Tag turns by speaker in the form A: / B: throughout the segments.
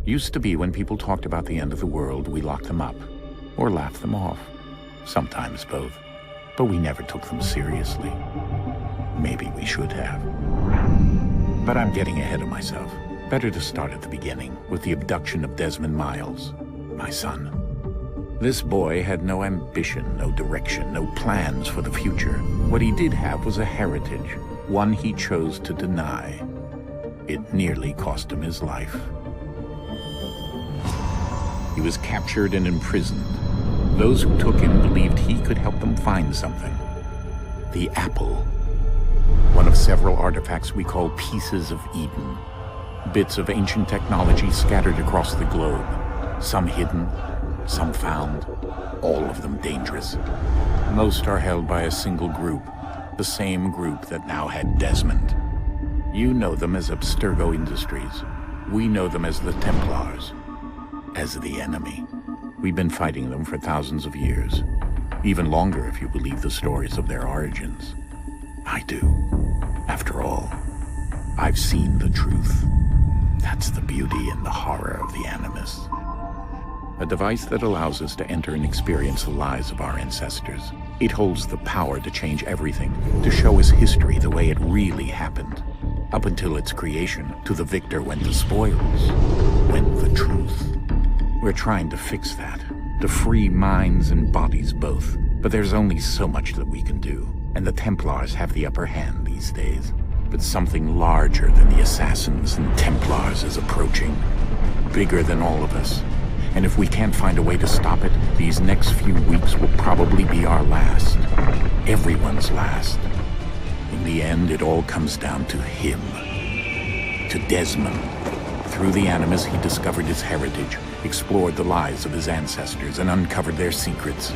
A: Used to be when people talked about the end of the world, we locked them up. Or laughed them off. Sometimes both. But we never took them seriously. Maybe we should have. But I'm getting ahead of myself. Better to start at the beginning, with the abduction of Desmond Miles, my son. This boy had no ambition, no direction, no plans for the future. What he did have was a heritage, one he chose to deny. It nearly cost him his life. He was captured and imprisoned. Those who took him believed he could help them find something. The apple. One of several artifacts we call pieces of Eden. Bits of ancient technology scattered across the globe. Some hidden, some found, all of them dangerous. Most are held by a single group, the same group that now had Desmond. You know them as Abstergo Industries. We know them as the Templars, as the enemy. We've been fighting them for thousands of years, even longer if you believe the stories of their origins. I do. After all, I've seen the truth. That's the beauty and the horror of the Animus. A device that allows us to enter and experience the lives of our ancestors. It holds the power to change everything, to show us history the way it really happened. Up until its creation, to the victor went the spoils, went the truth. We're trying to fix that, to free minds and bodies both. But there's only so much that we can do, and the Templars have the upper hand these days. But something larger than the Assassins and Templars is approaching, bigger than all of us. And if we can't find a way to stop it, these next few weeks will probably be our last. Everyone's last. In the end, it all comes down to him. To Desmond. Through the Animus, he discovered his heritage, explored the lives of his ancestors, and uncovered their secrets.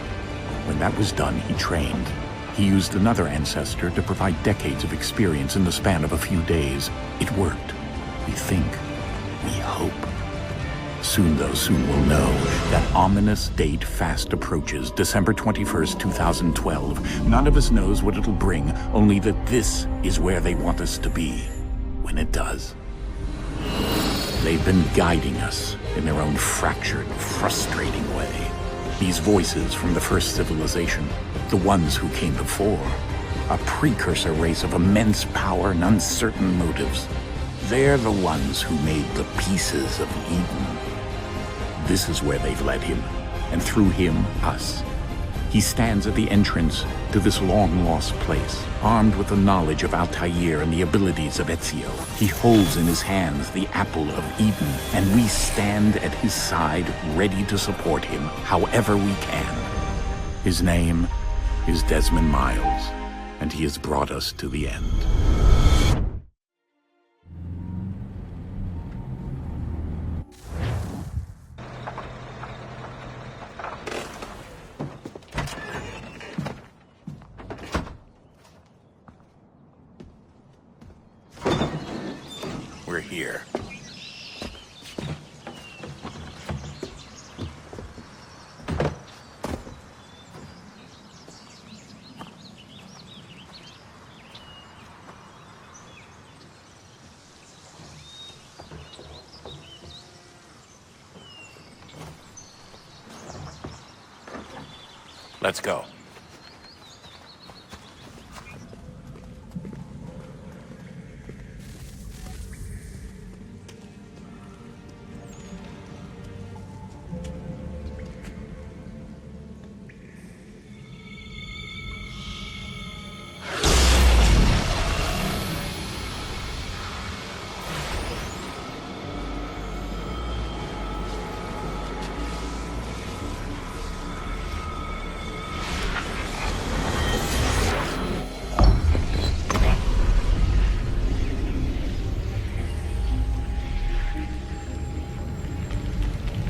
A: When that was done, he trained. He used another ancestor to provide decades of experience in the span of a few days. It worked. We think. We hope. Soon, though, soon we'll know. That ominous date fast approaches, December 21st, 2012. None of us knows what it'll bring, only that this is where they want us to be, when it does. They've been guiding us in their own fractured, frustrating way. These voices from the first civilization, the ones who came before, a precursor race of immense power and uncertain motives. They're the ones who made the pieces of Eden. This is where they've led him, and through him, us. He stands at the entrance to this long-lost place, armed with the knowledge of Altair and the abilities of Ezio. He holds in his hands the apple of Eden, and we stand at his side, ready to support him however we can. His name is Desmond Miles, and he has brought us to the end. We're here. Let's go.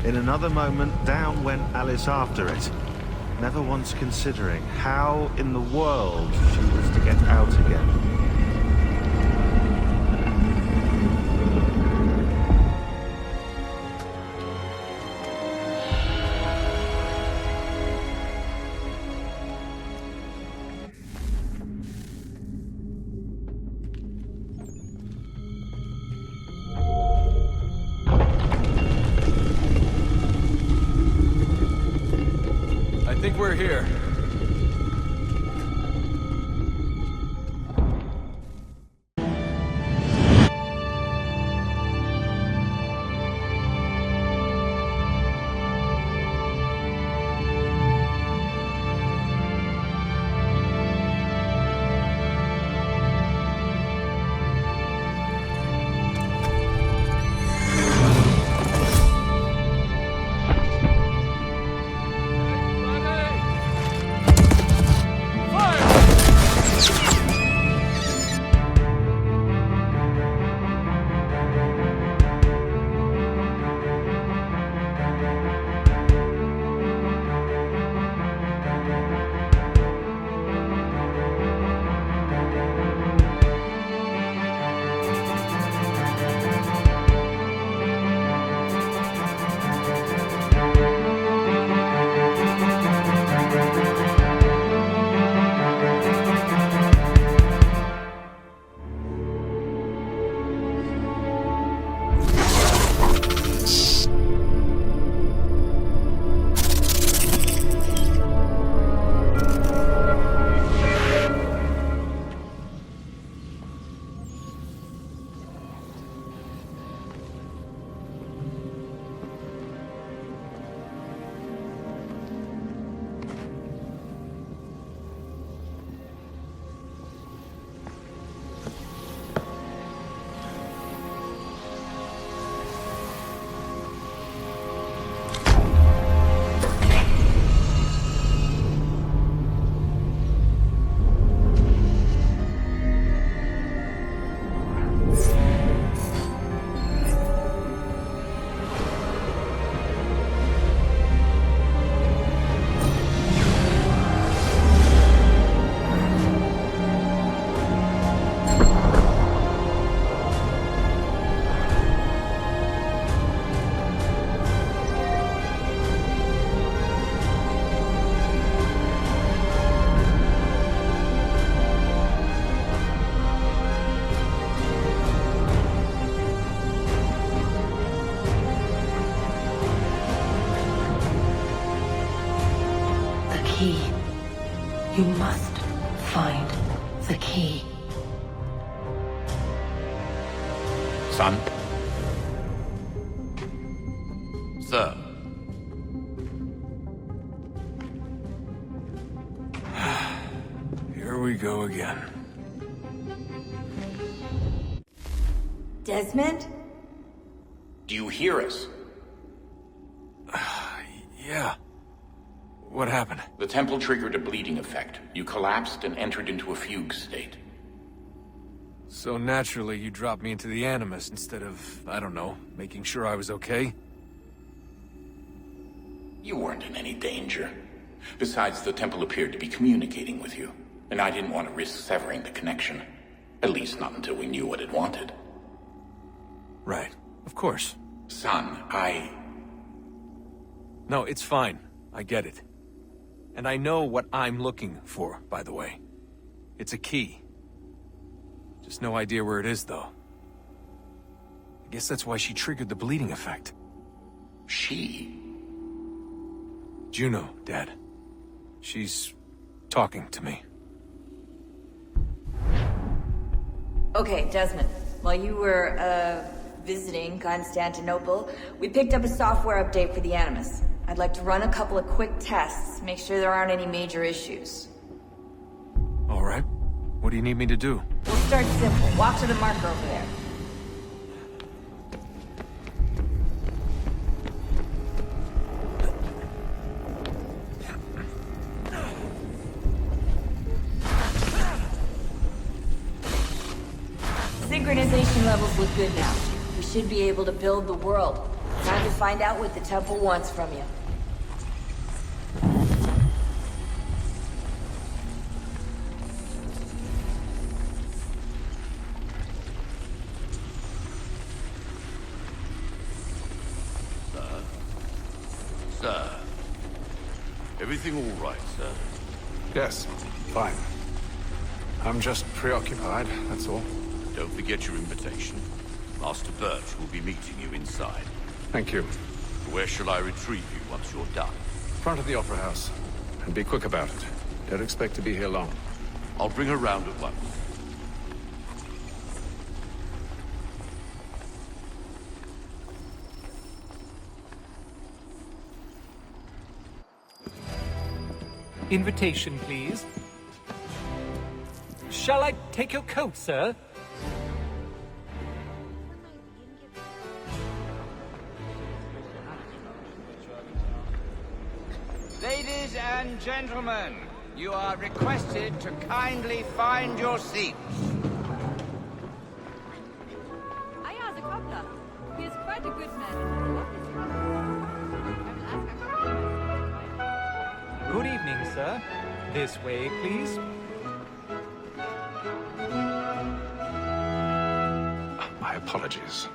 B: In another moment, down went Alice after it, never once considering how in the world she was to get out again.
C: think we're here.
D: Key. You must find the key.
A: Son?
E: Sir.
C: Here we go again.
D: Desmond?
A: Do you hear us?
C: Yeah. What happened?
A: The temple triggered a bleeding effect. You collapsed and entered into a fugue state.
C: So naturally, you dropped me into the Animus instead of, I don't know, making sure I was okay?
A: You weren't in any danger. Besides, the temple appeared to be communicating with you, and I didn't want to risk severing the connection. At least not until we knew what it wanted.
C: Right. Of course.
A: Son,
C: No, it's fine. I get it. And I know what I'm looking for, by the way. It's a key. Just no idea where it is, though. I guess that's why she triggered the bleeding effect.
A: She?
C: Juno, Dad. She's talking to me.
F: Okay, Desmond. While you were, visiting Constantinople, we picked up a software update for the Animus. I'd like to run a couple of quick tests, make sure there aren't any major issues.
C: All right. What do you need me to do?
F: We'll start simple. Walk to the marker over there. Synchronization levels look good now. We should be able to build the world. Time to find out what the temple wants from you.
E: Sir. Everything all right, sir?
G: Yes, fine. I'm just preoccupied, that's all.
E: Don't forget your invitation. Master Birch will be meeting you inside.
G: Thank you.
E: Where shall I retrieve you once you're done?
G: Front of the Opera House. And be quick about it. Don't expect to be here long.
E: I'll bring her round at once.
H: Invitation, please. Shall I take your coat, sir?
I: Ladies and gentlemen, you are requested to kindly find your seats.
J: Ayaz a cobbler. He is quite a good man and has a lovely smile.
H: Good evening, sir. This way, please.
G: My apologies.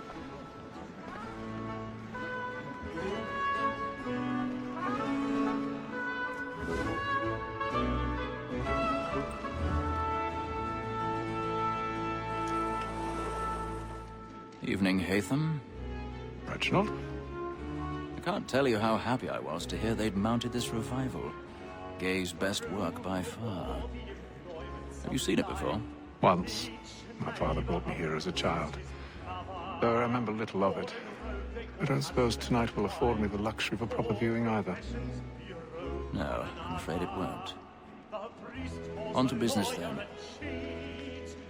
K: Evening, Hatham.
G: Reginald?
K: I can't tell you how happy I was to hear they'd mounted this revival. Gay's best work by far. Have you seen it before?
G: Once. My father brought me here as a child. Though I remember little of it. I don't suppose tonight will afford me the luxury of a proper viewing either.
K: No, I'm afraid it won't. On to business then.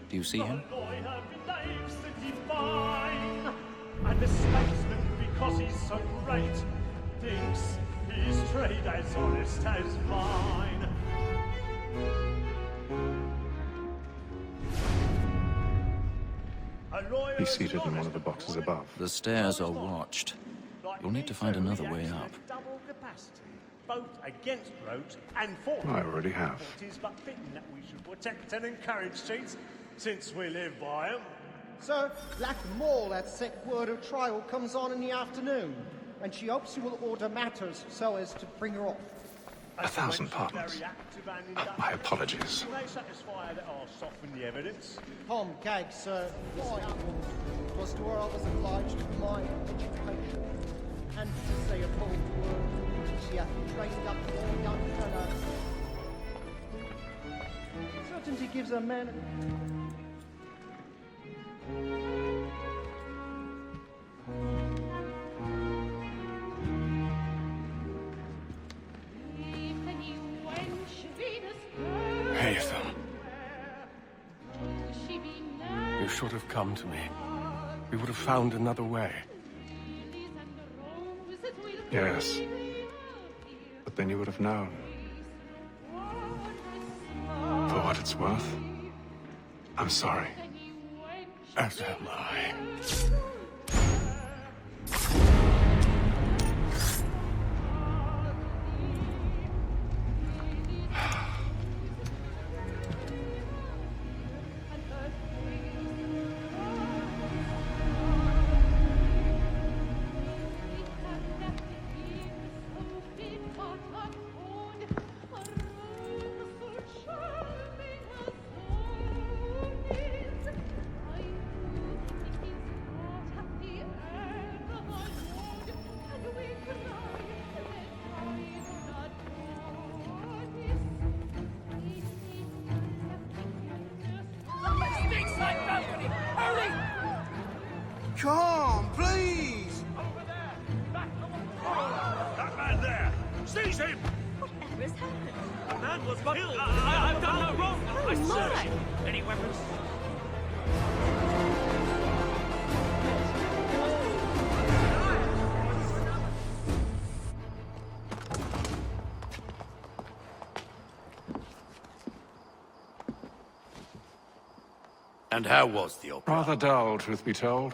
K: Do you see him?
L: And the statesman, because he's so great, thinks his trade as honest as mine.
G: He's seated in one of the boxes above.
K: The stairs are watched. You'll need to find another way up.
L: Double capacity, both against roads and for.
G: I already have.
L: It is but fitting that we should protect and encourage cheats, since we live by them.
M: Sir, Black Mole at set word of trial comes on in the afternoon, and she hopes you will order matters so as to bring her off.
G: 1,000 pardons. My apologies.
L: They satisfy that I'll soften the evidence.
M: Tom Gag, sir, why? 'Twas to her I was obliged to my education, and to say a bold word, she hath trained up more young fellows. Certainty gives a man.
G: Hatham. You should have come to me. We would have found another way. Yes. But then you would have known. For what it's worth, I'm sorry. As am I.
N: Come, please!
L: Over there! Back to that man there! Seize him!
J: Whatever has happened?
L: The man was killed! I've done no wrong! I searched! Any weapons?
E: And how was the opera?
G: Rather dull, truth be told.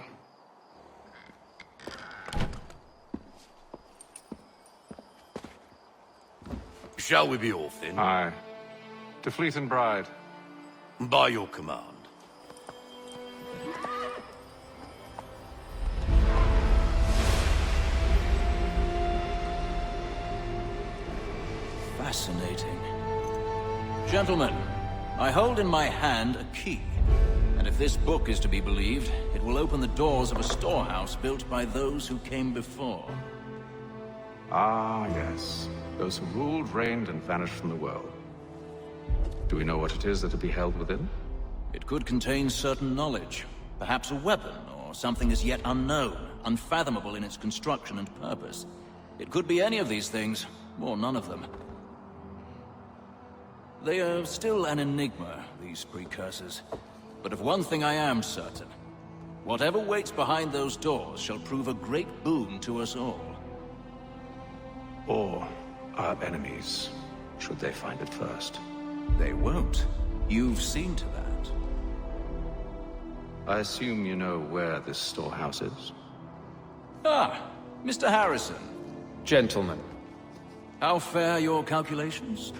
E: Shall we be off then?
G: Aye. To Fleet and Bride.
E: By your command.
K: Fascinating. Gentlemen, I hold in my hand a key. And if this book is to be believed, it will open the doors of a storehouse built by those who came before.
G: Ah, yes. Those who ruled, reigned, and vanished from the world. Do we know what it is that would be held within?
K: It could contain certain knowledge. Perhaps a weapon, or something as yet unknown, unfathomable in its construction and purpose. It could be any of these things, or none of them. They are still an enigma, these precursors. But of one thing I am certain. Whatever waits behind those doors shall prove a great boon to us all.
G: Or our enemies, should they find it first.
K: They won't. You've seen to that.
G: I assume you know where this storehouse is?
K: Ah, Mr. Harrison.
N: Gentlemen,
K: How fare your calculations?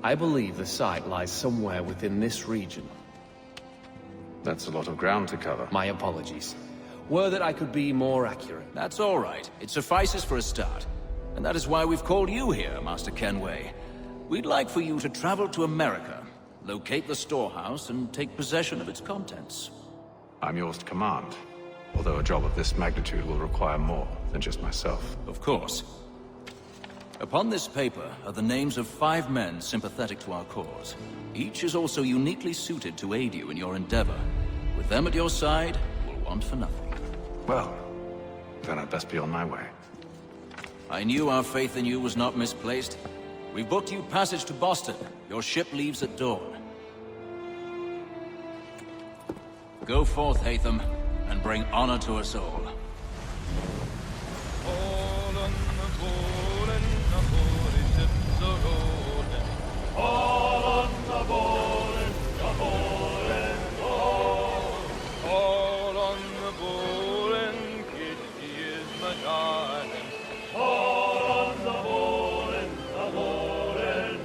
N: I believe the site lies somewhere within this region.
G: That's a lot of ground to cover.
N: My apologies. Were that I could be more accurate.
K: That's all right. It suffices for a start. And that is why we've called you here, Master Kenway. We'd like for you to travel to America, locate the storehouse, and take possession of its contents.
G: I'm yours to command. Although a job of this magnitude will require more than just myself.
K: Of course. Upon this paper are the names of 5 men sympathetic to our cause. Each is also uniquely suited to aid you in your endeavor. With them at your side, we'll want for nothing.
G: Well, then I'd best be on my way.
K: I knew our faith in you was not misplaced. We've booked you passage to Boston. Your ship leaves at dawn. Go forth, Hatham, and bring honor to us all.
O: All on the board and the board ships are rolling. All on the board and the board and all on the board and Kitty is my darling. All on the board and the board and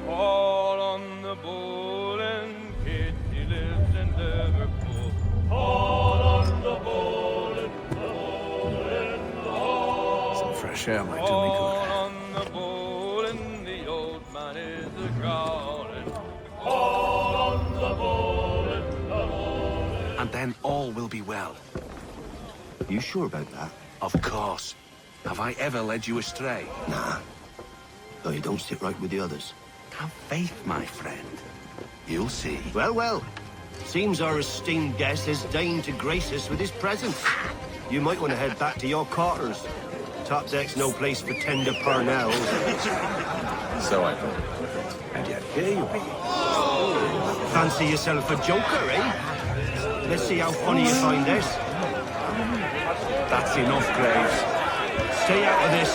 O: all on the board and Kitty lives in Liverpool. All on the board and the board and
G: Some fresh air might do me good.
O: on the board and the old man is a growling. All on the board and the board.
P: And then all will be well.
Q: You sure about that?
P: Of course. Have I ever led you astray?
Q: Nah. No, you don't sit right with the others.
P: Have faith, my friend. You'll see.
Q: Well, well. Seems our esteemed guest has deigned to grace us with his presence. You might want to head back to your quarters. Top deck's no place for tender parnells.
G: So I thought.
P: And yet here you are.
Q: Fancy yourself a joker, eh? Let's see how funny you find this.
P: That's enough, Graves.
Q: Stay out of this.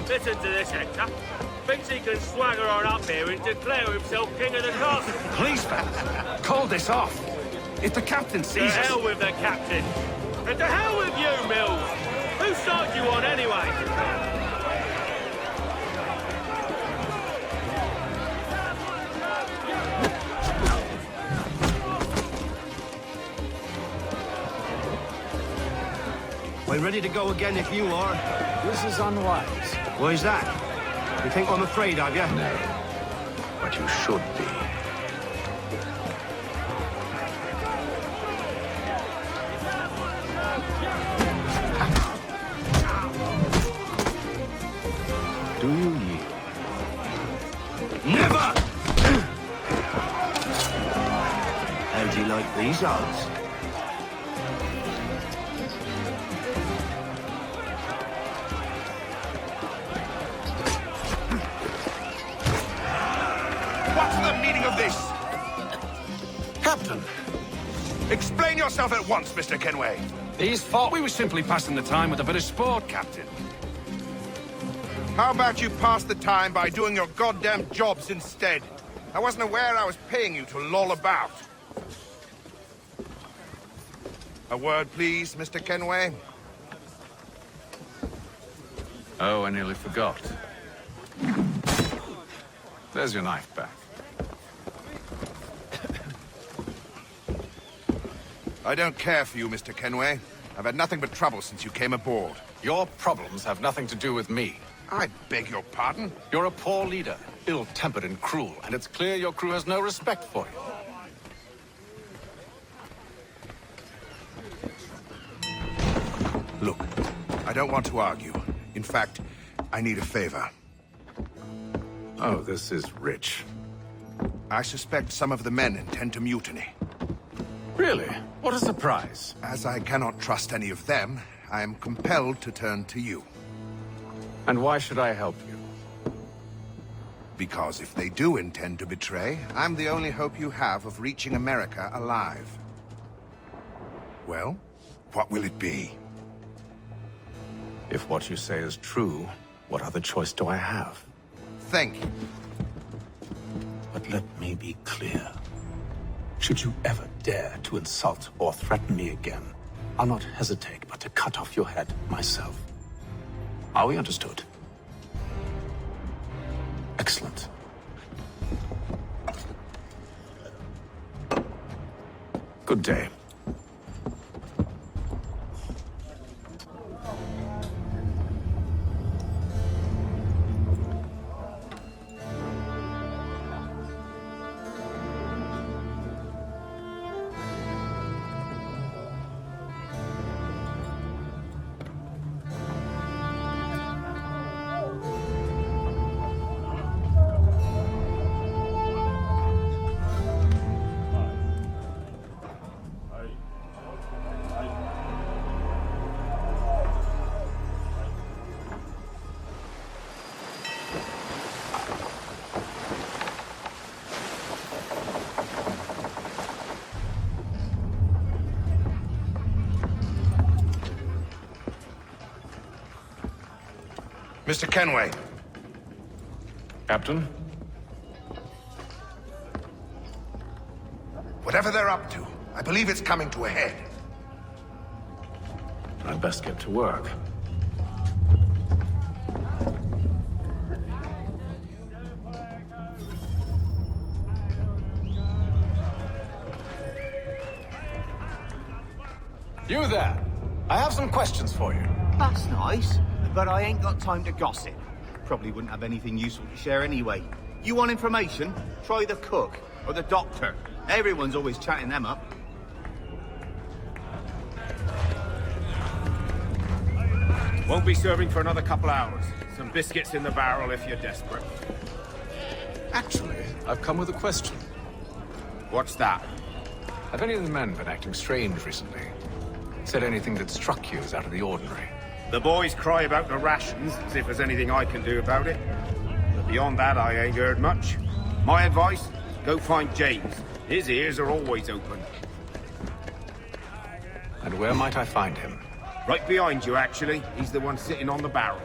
L: Listen to this, Hector. Thinks he can swagger on up here and declare himself king of the castle.
P: Please, man. Call this off. If the captain
L: To
P: sees us...
L: hell with the captain. And to hell with you, Mills. Whose side you on, anyway?
Q: We're ready to go again if you are.
G: This is unwise.
Q: Why is that? You think I'm afraid of you?
G: No. But you should be.
P: Do you yield?
Q: Never! How do you like these odds?
R: What's the meaning of this? Captain! Explain yourself at once, Mr. Kenway.
P: These thought we were simply passing the time with a bit of sport, Captain.
R: How about you pass the time by doing your goddamn jobs instead? I wasn't aware I was paying you to loll about. A word, please, Mr. Kenway.
G: Oh, I nearly forgot. There's your knife back.
R: I don't care for you, Mr. Kenway. I've had nothing but trouble since you came aboard.
G: Your problems have nothing to do with me.
R: I beg your pardon?
G: You're a poor leader. ill-tempered and cruel, and it's clear your crew has no respect for you.
R: Look, I don't want to argue. In fact, I need a favor.
G: Oh, this is rich.
R: I suspect some of the men intend to mutiny.
G: Really? What a surprise.
R: As I cannot trust any of them, I am compelled to turn to you.
G: And why should I help you?
R: Because if they do intend to betray, I'm the only hope you have of reaching America alive. Well, what will it be?
G: If what you say is true, what other choice do I have?
R: Think.
G: But let me be clear. Should you ever dare to insult or threaten me again, I'll not hesitate but to cut off your head myself. Are we understood? Excellent. Good day.
R: Mr. Kenway.
G: Captain?
R: Whatever they're up to, I believe it's coming to a head.
G: I'd best get to work. You there! I have some questions for you.
I: That's nice, but I ain't got time to gossip. Probably wouldn't have anything useful to share anyway. You want information? Try the cook or the doctor. Everyone's always chatting them up.
S: Won't be serving for another couple hours. Some biscuits in the barrel if you're desperate.
G: Actually, I've come with a question.
S: What's that?
G: Have any of the men been acting strange recently? Said anything that struck you as out of the ordinary?
S: The boys cry about the rations, as if there's anything I can do about it. But beyond that, I ain't heard much. My advice, go find James. His ears are always open.
G: And where might I find him?
S: Right behind you, actually. He's the one sitting on the barrel.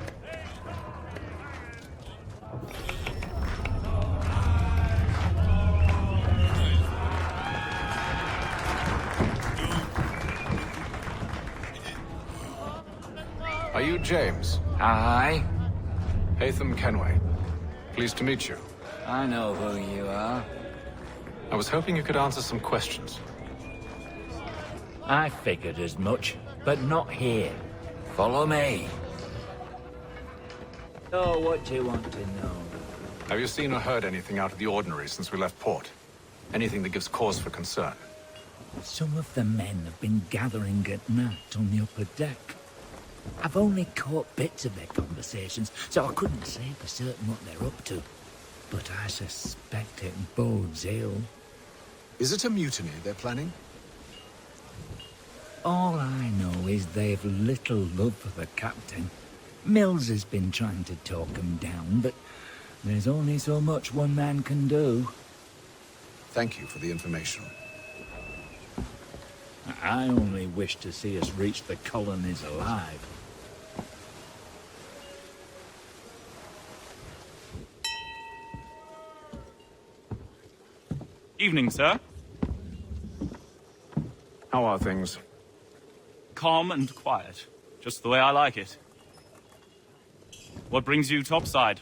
G: Are you James?
T: Aye.
G: Hatham Kenway. Pleased to meet you.
T: I know who you are.
G: I was hoping you could answer some questions.
T: I figured as much, but not here. Follow me. So, what do you want to know?
G: Have you seen or heard anything out of the ordinary since we left port? Anything that gives cause for concern?
T: Some of the men have been gathering at night on the upper deck. I've only caught bits of their conversations, so I couldn't say for certain what they're up to. But I suspect it bodes ill.
U: Is it a mutiny they're planning?
T: All I know is they've little love for the captain. Mills has been trying to talk him down, but there's only so much one man can do.
U: Thank you for the information.
T: I only wish to see us reach the colonies alive.
V: Evening, sir.
G: How are things?
V: Calm and quiet. Just the way I like it. What brings you topside?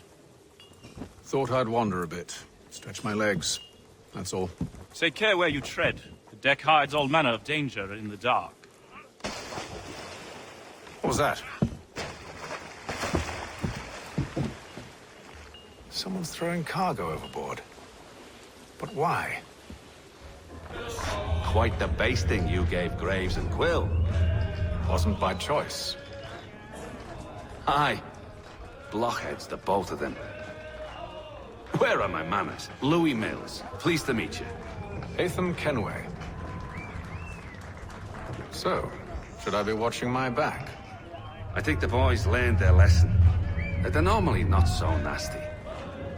G: Thought I'd wander a bit. Stretch my legs. That's all.
V: Take care where you tread. The deck hides all manner of danger in the dark.
G: What was that?
U: someone's throwing cargo overboard. But why?
E: Quite the basting you gave Graves and Quill.
U: Wasn't by choice.
E: Aye. Blockheads, the both of them. Where are my manners? Louis Mills. Pleased to meet you.
U: Atham Kenway. So, should I be watching my back?
E: I think the boys learned their lesson. They're normally not so nasty.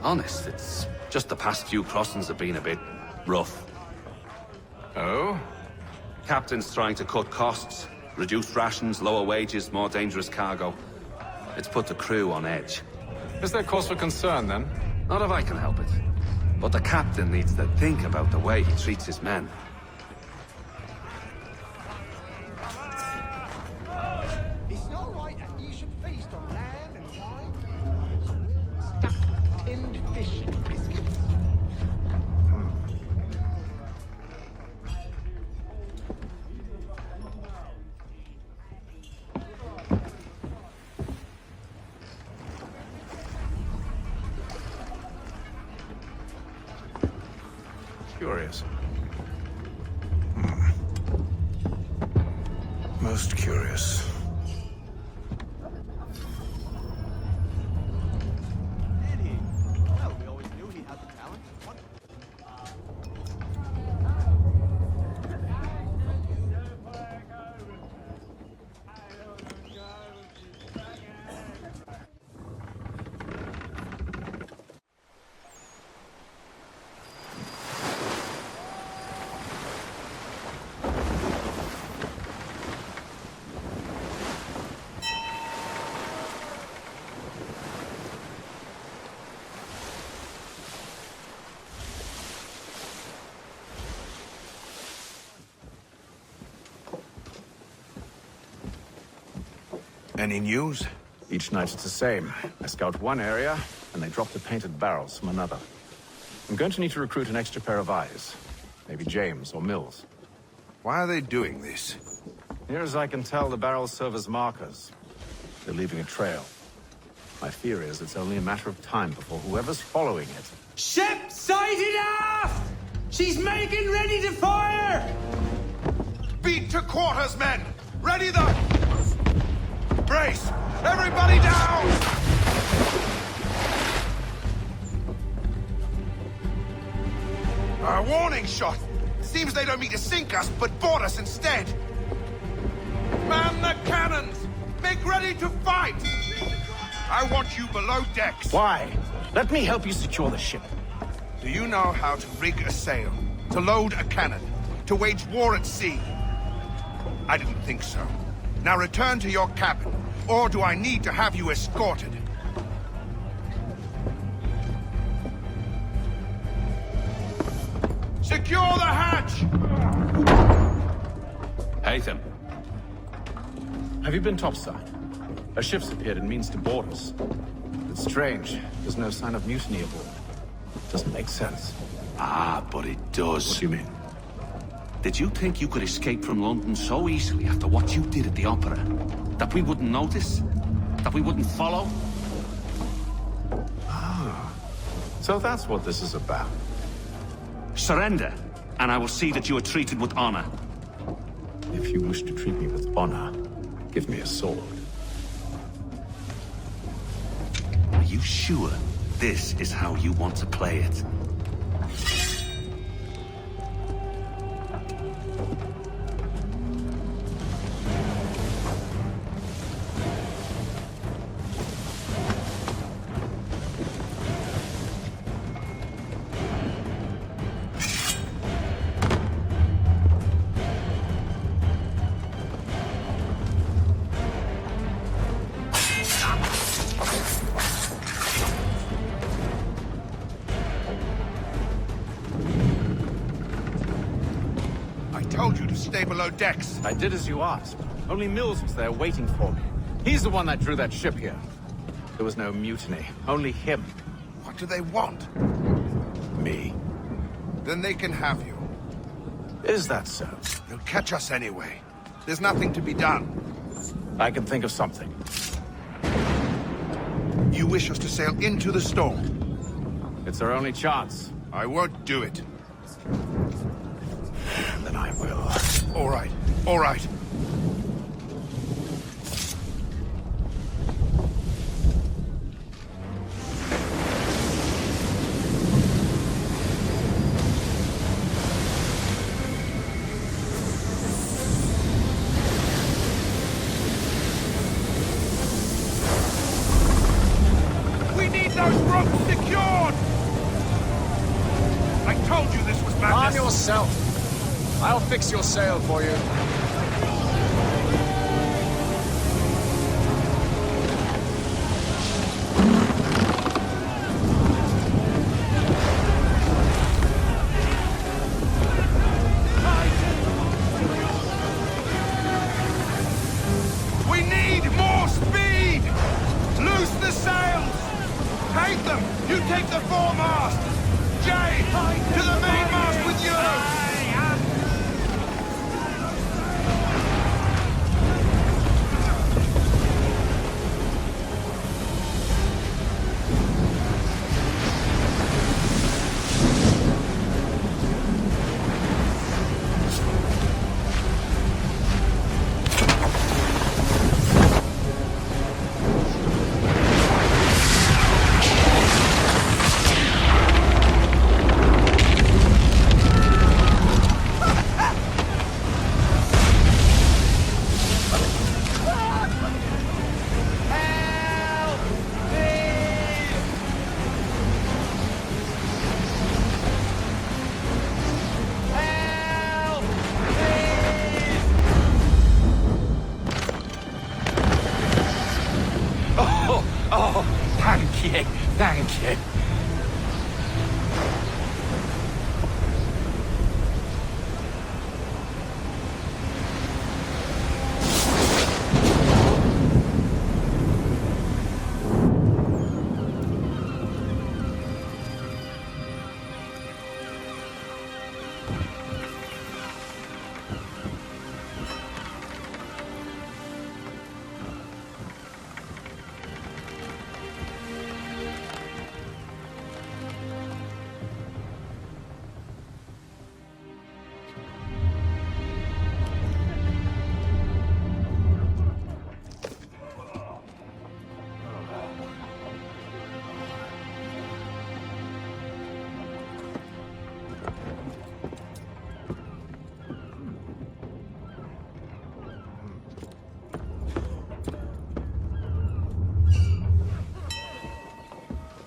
E: Honest, it's just the past few crossings have been a bit rough.
U: Oh?
E: Captain's trying to cut costs. Reduced rations, lower wages, more dangerous cargo. It's put the crew on edge.
U: Is there cause for concern, then?
E: Not if I can help it. But the captain needs to think about the way he treats his men.
M: It's not right that you should feast on lamb and wine. So we'll stuff tinned fish and biscuits.
U: Curious. Most curious.
I: Well, we always knew he had the talent.
U: Any news? Each night it's the same. I scout one area, and they drop the painted barrels from another. I'm going to need to recruit an extra pair of eyes. Maybe James or Mills.
R: Why are they doing this?
U: Near as I can tell, the barrels serve as markers. They're leaving a trail. My fear is it's only a matter of time before whoever's following it...
B: Ship sighted aft! She's making ready to fire!
R: Beat to quarters, men! Ready the... Brace! Everybody down! A warning shot! Seems they don't mean to sink us, but board us instead! Man the cannons! Make ready to fight! I want you below decks!
U: Why? Let me help you secure the ship.
R: Do you know how to rig a sail? To load a cannon? To wage war at sea? I didn't think so. Now return to your cabin, or do I need to have you escorted? Secure the hatch!
E: Hatham.
U: Have you been topside? A ship's appeared and means to board us. It's strange. There's no sign of mutiny aboard. Doesn't make sense.
E: Ah, but it does.
U: What do you mean?
E: Did you think you could escape from London so easily after what you did at the opera? That we wouldn't notice? That we wouldn't follow?
U: Ah. So that's what this is about.
E: Surrender, and I will see that you are treated with honor.
U: If you wish to treat me with honor, give me a sword.
E: Are you sure this is how you want to play it?
R: Stay below decks.
U: I did as you asked. Only Mills was there waiting for me. He's the one that drew that ship here. There was no mutiny, only him.
R: What do they want?
U: Me.
R: Then they can have you.
U: Is that so?
R: They'll catch us anyway. There's nothing to be done.
U: I can think of something.
R: You wish us to sail into the storm?
U: It's our only chance.
R: I won't do it.
U: Then I will.
R: All right, all right. We need those ropes secured! I told you this was madness!
U: Arm yourself! I'll fix your sail for you.
R: We need more speed! Loose the sails! Take them! You take the foremast! Jay! To the mainmast with you!
U: Thank you.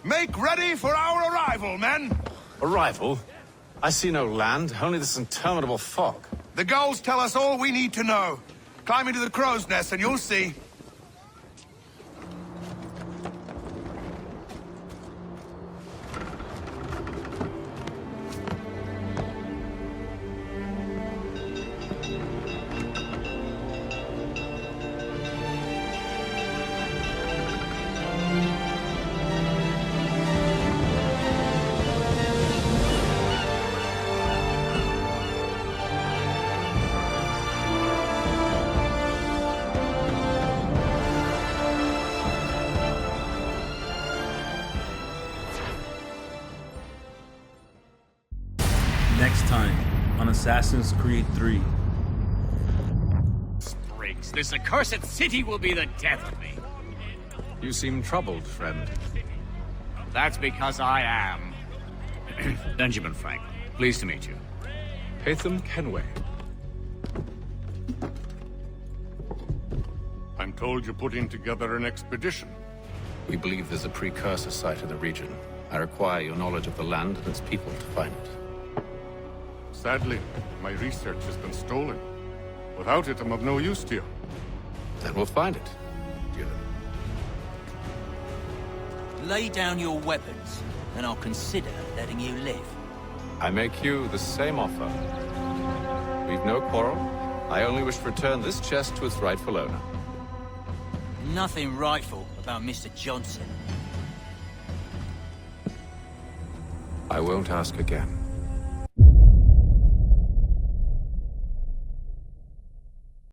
R: Make ready for our arrival, men!
U: Arrival? I see no land, only this interminable fog.
R: The gulls tell us all we need to know. Climb into the crow's nest and you'll see.
A: Next time on Assassin's Creed 3.
D: Spriggs, this accursed city will be the death of me.
U: You seem troubled, friend.
D: That's because I am. Benjamin Franklin, pleased to meet you.
U: Haytham Kenway.
W: I'm told you're putting together an expedition.
U: We believe there's a precursor site in the region. I require your knowledge of the land and its people to find it.
W: Sadly, my research has been stolen. Without it, I'm of no use to you.
U: Then we'll find it, Juno.
K: Lay down your weapons, and I'll consider letting you live.
U: I make you the same offer. We've no quarrel. I only wish to return this chest to its rightful owner.
K: Nothing rightful about Mr. Johnson.
U: I won't ask again.